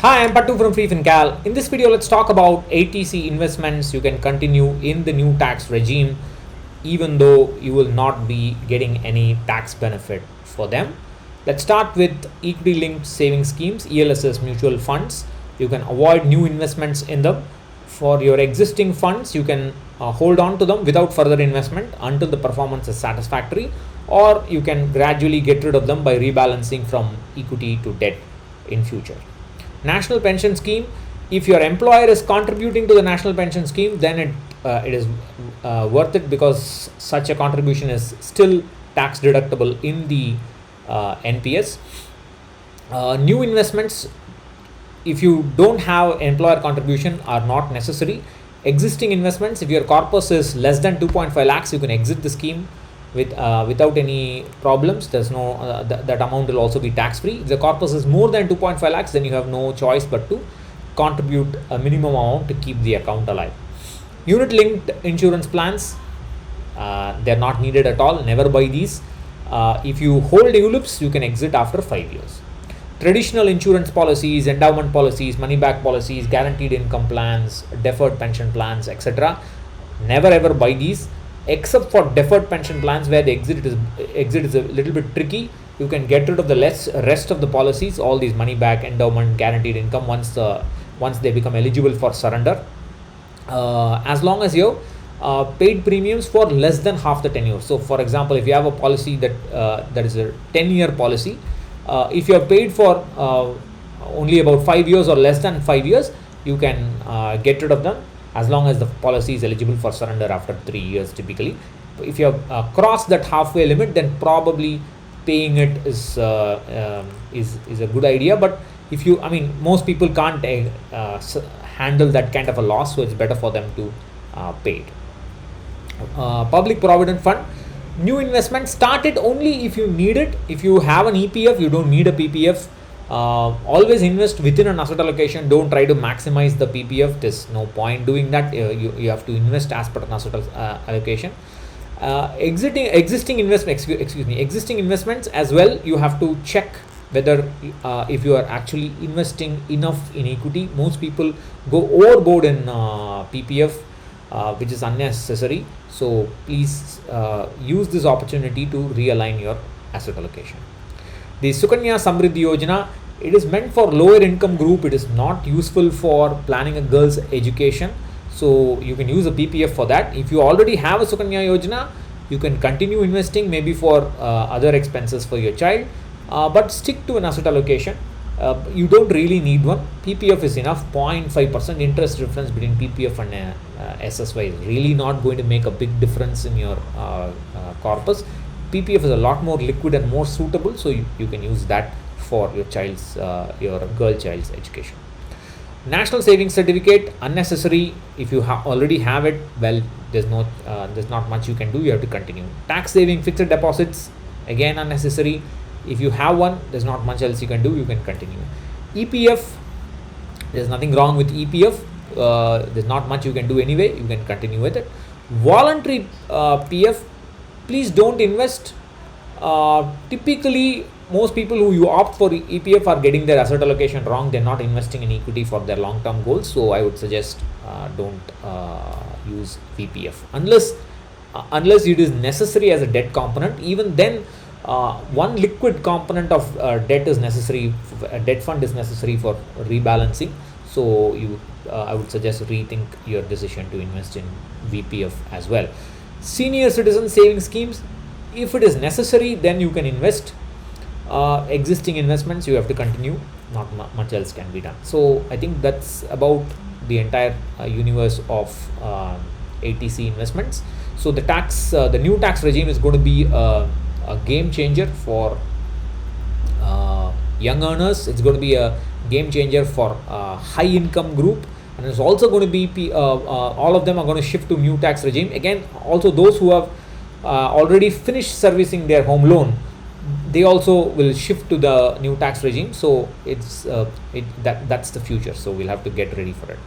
Hi, I'm Pattu from freefincal. In this video, let's talk about ATC investments you can continue in the new tax regime, even though you will not be getting any tax benefit for them. Let's start with equity linked saving schemes, ELSS mutual funds. You can avoid new investments in them. For your existing funds, you can hold on to them without further investment until the performance is satisfactory, or you can gradually get rid of them by rebalancing from equity to debt in future. National pension scheme, if your employer is contributing to the national pension scheme, then it is worth it, because such a contribution is still tax deductible in the NPS. New investments, if you don't have employer contribution, are not necessary. Existing investments, if your corpus is less than 2.5 lakhs, you can exit the scheme without any problems. There's no that amount will also be tax free. If the corpus is more than 2.5 lakhs, then you have no choice but to contribute a minimum amount to keep the account alive. Unit linked insurance plans, they're not needed at all. Never buy these. If you hold ULIPs, you can exit after 5 years. Traditional insurance policies, endowment policies, money back policies, guaranteed income plans, deferred pension plans, etc., never ever buy these, except for deferred pension plans, where the exit is a little bit tricky. You can get rid of the rest of the policies, all these money back, endowment, guaranteed income, once they become eligible for surrender, as long as you paid premiums for less than half the tenure. So for example, if you have a policy that is a 10-year policy, if you have paid for only about 5 years or less than 5 years, you can get rid of them, as long as the policy is eligible for surrender after 3 years typically. If you have crossed that halfway limit, then probably paying it is a good idea. But if you, most people can't handle that kind of a loss, so it's better for them to pay it. Public Provident Fund, new investment, start it only if you need it. If you have an EPF, you don't need a PPF. Always invest within an asset allocation. Don't try to maximize the PPF. There's no point doing that. You have to invest as per an asset allocation. Existing investments as well, you have to check whether if you are actually investing enough in equity. Most people go overboard in PPF, which is unnecessary. So please use this opportunity to realign your asset allocation. The Sukanya Samriddhi Yojana, it is meant for lower income group. It is not useful for planning a girl's education. So you can use a PPF for that. If you already have a Sukanya Yojana, you can continue investing, maybe for other expenses for your child, but stick to an asset allocation. You don't really need one. PPF is enough. 0.5% interest difference between PPF and SSY is really not going to make a big difference in your corpus. PPF is a lot more liquid and more suitable, so you can use that for your girl child's education. National savings certificate, unnecessary. If you already have it, well, there's not much you can do. You have to continue. Tax saving fixed deposits, again unnecessary. If you have one, there's not much else you can do. You can continue. EPF, there's nothing wrong with EPF. There's not much you can do anyway. You can continue with it. Voluntary PF, please don't invest. Typically, most people who you opt for EPF are getting their asset allocation wrong. They're not investing in equity for their long-term goals. So I would suggest don't use VPF unless it is necessary as a debt component. Even then, one liquid component of debt is necessary. A debt fund is necessary for rebalancing. So I would suggest rethink your decision to invest in VPF as well. Senior citizen savings schemes, if it is necessary, then you can invest. Existing investments, you have to continue. Not much else can be done. So I think that's about the entire universe of ATC investments. So the new tax regime is going to be a game changer for young earners. It's going to be a game changer for high income group, and it's also going to be all of them are going to shift to new tax regime. Again, also those who have already finished servicing their home loan, they also will shift to the new tax regime. So that's the future. So we'll have to get ready for it.